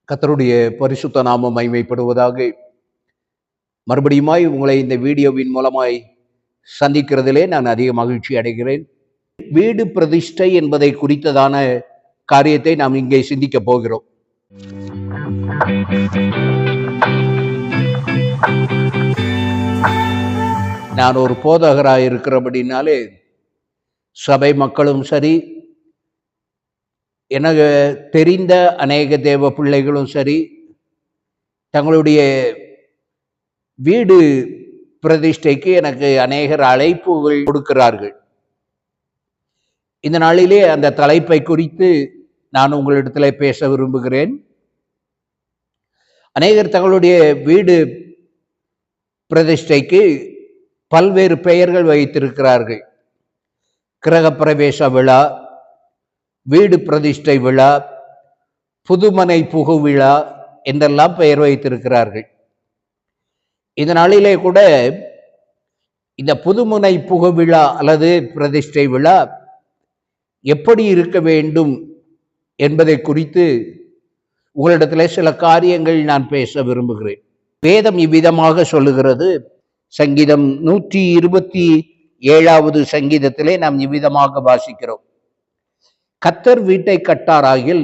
கர்த்தருடைய பரிசுத்த நாமம் மகிமைப்படுவதாக. மறுபடியுமாய் உங்களை இந்த வீடியோவின் மூலமாய் சந்திக்கிறதிலே நான் அதிக மகிழ்ச்சி அடைகிறேன். வீடு பிரதிஷ்டை என்பதை குறித்ததான காரியத்தை நாம் இங்கே சிந்திக்க போகிறோம். நான் ஒரு போதகராக இருக்கிறபடினாலே சபை மக்களும் சரி, எனக்கு தெரிந்த அநேக தேவ பிள்ளைகளும் சரி, தங்களுடைய வீடு பிரதிஷ்டைக்கு எனக்கு அநேகர் அழைப்புகள் கொடுக்கிறார்கள். இந்த நாளிலே அந்த தலைப்பை குறித்து நான் உங்களிடத்தில் பேச விரும்புகிறேன். அநேகர் தங்களுடைய வீடு பிரதிஷ்டைக்கு பல்வேறு பெயர்கள் வைத்திருக்கிறார்கள். கிரகப்பிரவேச விழா, வீடு பிரதிஷ்டை விழா, புதுமனை புகு விழா என்றெல்லாம் பெயர் வைத்திருக்கிறார்கள். இந்த நாளிலே கூட இந்த புதுமனை புகு விழா அல்லது பிரதிஷ்டை விழா எப்படி இருக்க வேண்டும் என்பதை குறித்து உங்களிடத்தில் சில காரியங்கள் நான் பேச விரும்புகிறேன். வேதம் இவ்விதமாக சொல்லுகிறது. சங்கீதம் 127வது சங்கீதத்திலே நாம் இவ்விதமாக வாசிக்கிறோம். கர்த்தர் வீட்டை கட்டாராகில்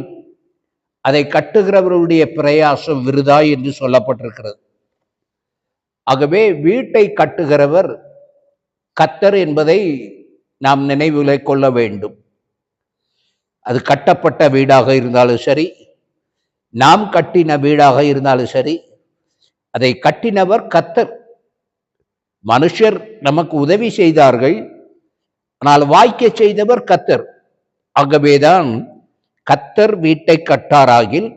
அதை கட்டுகிறவர்களுடைய பிரயாசம் விருதா என்று சொல்லப்பட்டிருக்கிறது. ஆகவே வீட்டை கட்டுகிறவர் கர்த்தர் என்பதை நாம் நினைவிலே கொள்ள வேண்டும். அது கட்டப்பட்ட வீடாக இருந்தாலும் சரி, நாம் கட்டின வீடாக இருந்தாலும் சரி, அதை கட்டினவர் கர்த்தர். மனுஷர் நமக்கு உதவி செய்தார்கள், ஆனால் வாய்க்க செய்தவர் கர்த்தர். ஆகவேதான் கர்த்தர் வீட்டை கட்டாராகில்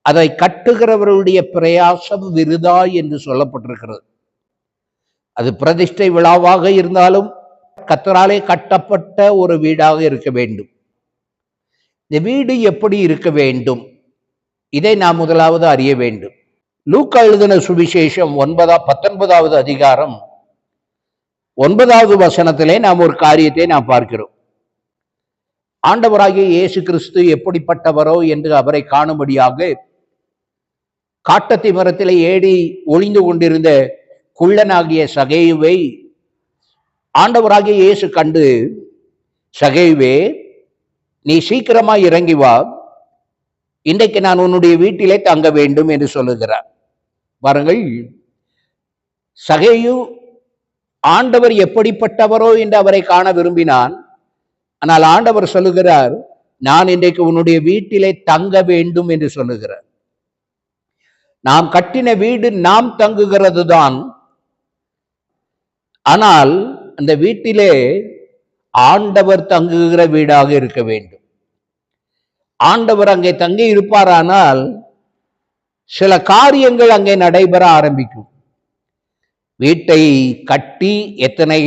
அதை கட்டுகிறவர்களுடைய பிரயாசம் விருதா என்று சொல்லப்பட்டிருக்கிறது. அது பிரதிஷ்டை விழாவாக இருந்தாலும் கர்த்தராலே கட்டப்பட்ட ஒரு வீடாக இருக்க வேண்டும். இந்த வீடு எப்படி இருக்க வேண்டும், இதை நாம் முதலாவது அறிய வேண்டும். லூக்கா எழுதின சுவிசேஷம் 19வது அதிகாரம் 9வது வசனத்திலே நாம் ஒரு காரியத்தை நாம் பார்க்கிறோம். ஆண்டவராகிய இயேசு கிறிஸ்து எப்படிப்பட்டவரோ என்று அவரை காணும்படியாக காட்டத்தி மரத்திலே ஏறி ஒளிந்து கொண்டிருந்த குள்ளனாகிய சகேயுவை ஆண்டவராகிய இயேசு கண்டு, சகேயுவே, நீ சீக்கிரமாய் இறங்கி வா, இன்றைக்கு நான் உன்னுடைய வீட்டிலே தங்க வேண்டும் என்று சொல்லுகிறார். பாருங்கள், சகேயு ஆண்டவர் எப்படிப்பட்டவரோ என்று அவரை காண விரும்பினான். ஆனால் ஆண்டவர் சொல்லுகிறார், நான் இன்றைக்கு உன்னுடைய வீட்டிலே தங்க வேண்டும் என்று சொல்லுகிறார். நாம் கட்டின வீடு நாம் தங்குகிறது தான், ஆனால் அந்த வீட்டிலே ஆண்டவர் தங்குகிற வீடாக இருக்க வேண்டும். ஆண்டவர் அங்கே தங்கி இருப்பாரானால் சில காரியங்கள் அங்கே நடைபெற ஆரம்பிக்கும். வீட்டை கட்டி எத்தனை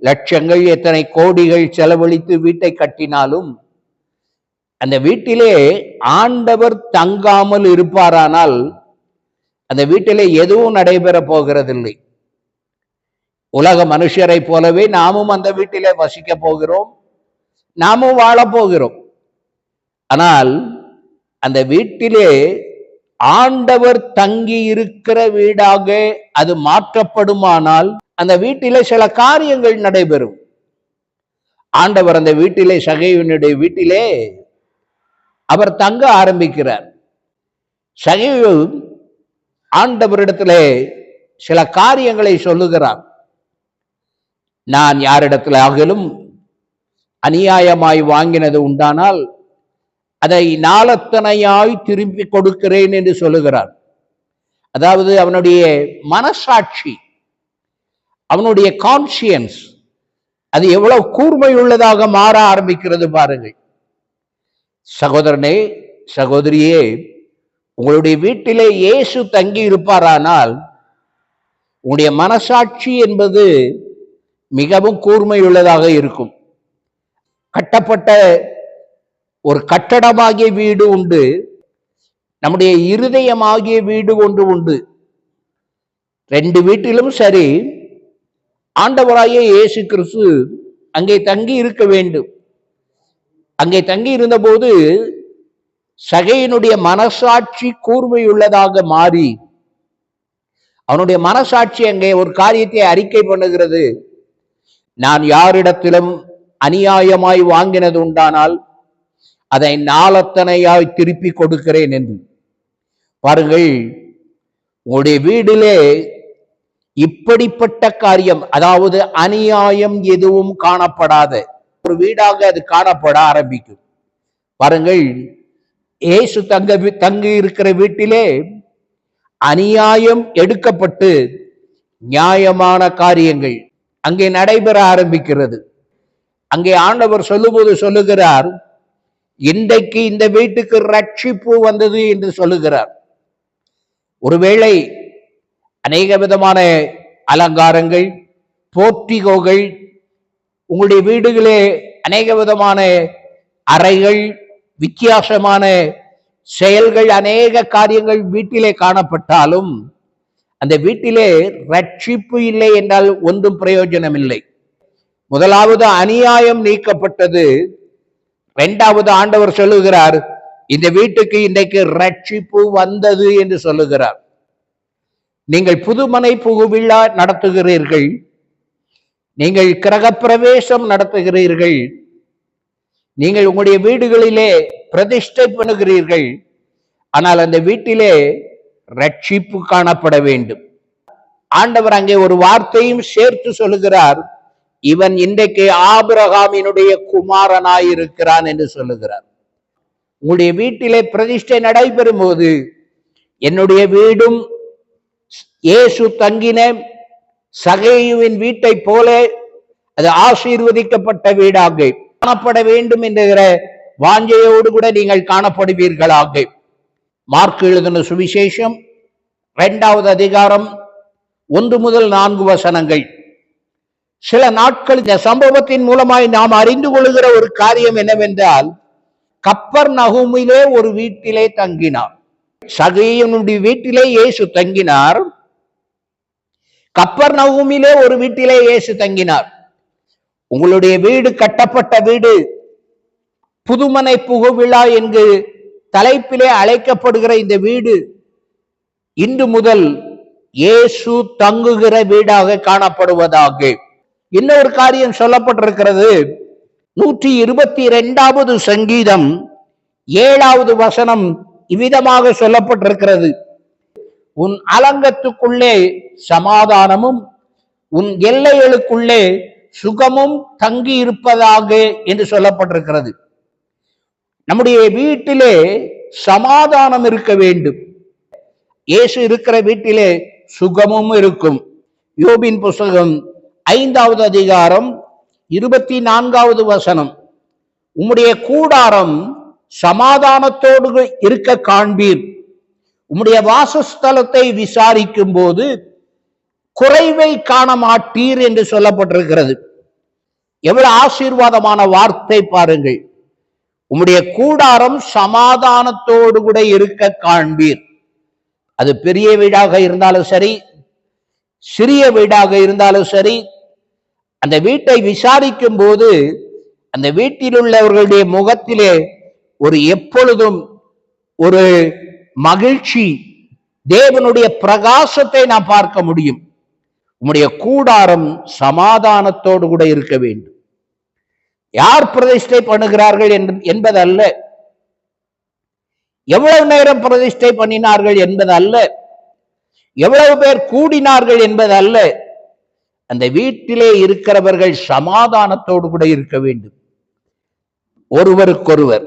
லட்சங்கள், எத்தனை கோடிகள் செலவழித்து வீட்டை கட்டினாலும் அந்த வீட்டிலே ஆண்டவர் தங்காமல் இருப்பாரானால் அந்த வீட்டிலே எதுவும் நடைபெற போகிறதில்லை. உலக மனுஷரை போலவே நாமும் அந்த வீட்டிலே வசிக்க போகிறோம், நாமும் வாழ போகிறோம். ஆனால் அந்த வீட்டிலே ஆண்டவர் தங்கி இருக்கிற வீடாக அது மாற்றப்படுமானால் அந்த வீட்டிலே சில காரியங்கள் நடைபெறும். ஆண்டவர் அந்த வீட்டிலே, சகேயுனுடைய வீட்டிலே அவர் தங்க ஆரம்பிக்கிறார். சகேயு ஆண்டவரிடத்திலே சில காரியங்களை சொல்லுகிறார். நான் யாரிடத்தில் ஆகிலும் அநியாயமாய் வாங்கினது உண்டானால் அதை நாளத்தனையாய் திருப்பி கொடுக்கிறேன் என்று சொல்லுகிறார். அதாவது அவனுடைய மனசாட்சி, அவனுடைய கான்சியன்ஸ் அது எவ்வளவு கூர்மை உள்ளதாக மாற ஆரம்பிக்கிறது பாருங்கள். சகோதரனே, சகோதரியே, உங்களுடைய வீட்டிலே இயேசு தங்கி இருப்பாரானால் உங்களுடைய மனசாட்சி என்பது மிகவும் கூர்மை உள்ளதாக இருக்கும். கட்டப்பட்ட ஒரு கட்டடமாகிய வீடு உண்டு, நம்முடைய இருதயமாகிய வீடு ஒன்று உண்டு. ரெண்டு வீட்டிலும் சரி ஆண்டவராகிய இயேசு கிறிஸ்து அங்கே தங்கி இருக்க வேண்டும். அங்கே தங்கி இருந்தபோது சகையினுடைய மனசாட்சி கூர்மையுள்ளதாக மாறி அவனுடைய மனசாட்சி அங்கே ஒரு காரியத்தை அறிக்கை பண்ணுகிறது. நான் யாரிடத்திலும் அநியாயமாய் வாங்கினது உண்டானால் அதை நாளத்தனையாய் திருப்பி கொடுக்கிறேன் என்று. பாருங்கள், உங்களுடைய வீட்டிலே இப்படிப்பட்ட காரியம், அதாவது அநியாயம் எதுவும் காணப்படாத ஒரு வீடாக அது காணப்பட ஆரம்பிக்கும். பாருங்கள், இயேசு தங்கி இருக்கிற வீட்டிலே அநியாயம் எடுக்கப்பட்டு நியாயமான காரியங்கள் அங்கே நடைபெற ஆரம்பிக்கிறது. அங்கே ஆண்டவர் சொல்லுகிறார், இன்றைக்கு இந்த வீட்டுக்கு ரட்சிப்பு வந்தது என்று சொல்லுகிறார். ஒருவேளை அநேக விதமான அலங்காரங்கள், போர்ட்டிகோகள், உங்களுடைய வீடுகளே அநேக விதமான அறைகள், வித்தியாசமான செயல்கள், அநேக காரியங்கள் வீட்டிலே காணப்பட்டாலும் அந்த வீட்டிலே ரட்சிப்பு இல்லை என்றால் ஒன்றும் பிரயோஜனம் இல்லை. முதலாவது அநியாயம் நீக்கப்பட்டது. இரண்டாவது ஆண்டவர் சொல்லுகிறார், இந்த வீட்டுக்கு இன்றைக்கு ரட்சிப்பு வந்தது என்று சொல்லுகிறார். நீங்கள் புதுமனை புகுவிழா நடத்துகிறீர்கள், நீங்கள் கிரகப்பிரவேசம் நடத்துகிறீர்கள், நீங்கள் உங்களுடைய வீடுகளிலே பிரதிஷ்டை பண்ணுகிறீர்கள். ஆனால் அந்த வீட்டிலே ரட்சிப்பு காணப்பட வேண்டும். ஆண்டவர் அங்கே ஒரு வார்த்தையும் சேர்த்து சொல்லுகிறார், இவன் இன்றைக்கு ஆபிரகாமினுடைய குமாரனாயிருக்கிறான் என்று சொல்லுகிறார். உங்களுடைய வீட்டிலே பிரதிஷ்டை நடைபெறும் போது என்னுடைய வீடும் இயேசு தங்கின சகேயுவின் வீட்டை போல அது ஆசீர்வதிக்கப்பட்ட வீடாக காணப்பட வேண்டும் என்கிற வாஞ்சையோடு கூட நீங்கள் காணப்படுவீர்களாக. மார்க் எழுதின சுவிசேஷம் 2வது அதிகாரம் 1 முதல் 4 வசனங்கள். சில நாட்கள் இந்த சம்பவத்தின் மூலமாய் நாம் அறிந்து கொள்கிற ஒரு காரியம் என்னவென்றால், கப்பர்நகூமிலே ஒரு வீட்டிலே தங்கினார். சகேயுனுடைய வீட்டிலே இயேசு தங்கினார். கப்பர்நகூமிலே ஒரு வீட்டிலே இயேசு தங்கினார். உங்களுடைய வீடு, கட்டப்பட்ட வீடு, புதுமனை புகுவிழா என்று தலைப்பிலே அழைக்கப்படுகிற இந்த வீடு இன்று முதல் இயேசு தங்குகிற வீடாக காணப்படுவதாக. இன்னொரு காரியம் சொல்லப்பட்டிருக்கிறது. 122வது சங்கீதம் 7வது வசனம் இவ்விதமாக சொல்லப்பட்டிருக்கிறது, உன் அலங்கத்துக்குள்ளே சமாதானமும் உன் எல்லைகளுக்குள்ளே சுகமும் தங்கி இருப்பதாக என்று சொல்லப்பட்டிருக்கிறது. நம்முடைய வீட்டிலே சமாதானம் இருக்க வேண்டும். இயேசு இருக்கிற வீட்டிலே சுகமும் இருக்கும். யோபின் புஸ்தகம் 5வது அதிகாரம் 24வது வசனம், உம்முடைய கூடாரம் சமாதானத்தோடு இருக்க காண்பீர், உம்முடைய வாசஸ்தலத்தை விசாரிக்கும் போது குறைவை காண மாட்டீர் என்று சொல்லப்பட்டிருக்கிறது. எவ்வளவு ஆசீர்வாதமான வார்த்தை பாருங்கள். உம்முடைய கூடாரம் சமாதானத்தோடு கூட இருக்க காண்பீர். அது பெரிய வீடாக இருந்தாலும் சரி, சிறிய வீடாக இருந்தாலும் சரி, அந்த வீட்டை விசாரிக்கும் போது அந்த வீட்டில் உள்ளவர்களுடைய முகத்திலே ஒரு எப்பொழுதும் ஒரு மகிழ்ச்சி, தேவனுடைய பிரகாசத்தை நாம் பார்க்க முடியும். உம்முடைய கூடாரம் சமாதானத்தோடு கூட இருக்க வேண்டும். யார் பிரதிஷ்டை பண்ணுகிறார்கள் என்பதல்ல, எவ்வளவு நேரம் பிரதிஷ்டை பண்ணினார்கள் என்பதல்ல, எவ்வளவு பேர் கூடினார்கள் என்பதல்ல, அந்த வீட்டிலே இருக்கிறவர்கள் சமாதானத்தோடு கூட இருக்க வேண்டும். ஒருவருக்கொருவர்,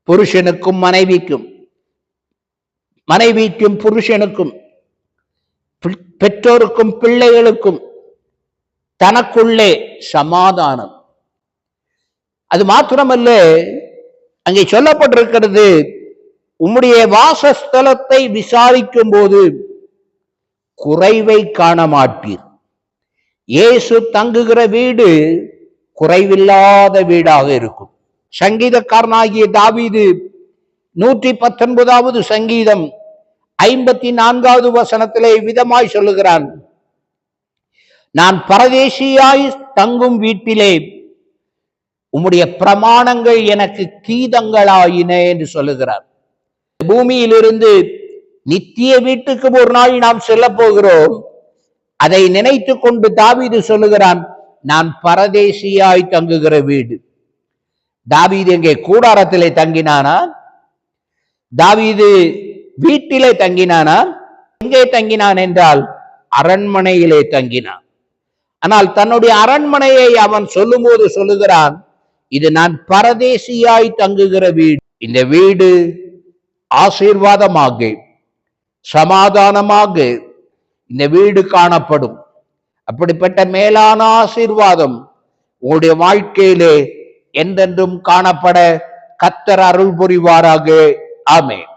புருஷனுக்கும் மனைவிக்கும், மனைவிக்கும் புருஷனுக்கும், பெற்றோருக்கும் பிள்ளைகளுக்கும் தனக்குள்ளே சமாதானம். அது மாத்திரமல்ல, அங்கே சொல்லப்பட்டிருக்கிறது, உம்முடைய வாசஸ்தலத்தை விசாரிக்கும் போது குறைவை காண மாட்டீர். இயேசு தங்குகிற வீடு குறைவில்லாத வீடாக இருக்கும். சங்கீதக்காரனாகிய தாவீது 119வது சங்கீதம் 54வது வசனத்திலே விதமாய் சொல்லுகிறான், நான் பரதேசியாய் தங்கும் வீட்டிலே உம்முடைய பிரமாணங்கள் எனக்கு கீதங்களாயின என்று சொல்லுகிறார். பூமியிலிருந்து நித்திய வீட்டுக்கு ஒரு நாள் நாம் செல்ல போகிறோம். அதை நினைத்து கொண்டு தாவீது சொல்லுகிறான், நான் பரதேசியாய் தங்குகிற வீடு. தாவீது எங்கே கூடாரத்திலே தங்கினானா? தாவீது வீட்டிலே தங்கினானா? எங்கே தங்கினான் என்றால் அரண்மனையிலே தங்கினான். ஆனால் தன்னுடைய அரண்மனையை அவன் சொல்லும் போது சொல்லுகிறான், இது நான் பரதேசியாய் தங்குகிற வீடு. இந்த வீடு ஆசீர்வாதமாக சமாதானமாக இந்த வீடு காணப்படும். அப்படிப்பட்ட மேலான ஆசீர்வாதம் உங்களுடைய வாழ்க்கையிலே என்றென்றும் காணப்பட கர்த்தர் அருள் புரிவாராக. ஆமென்.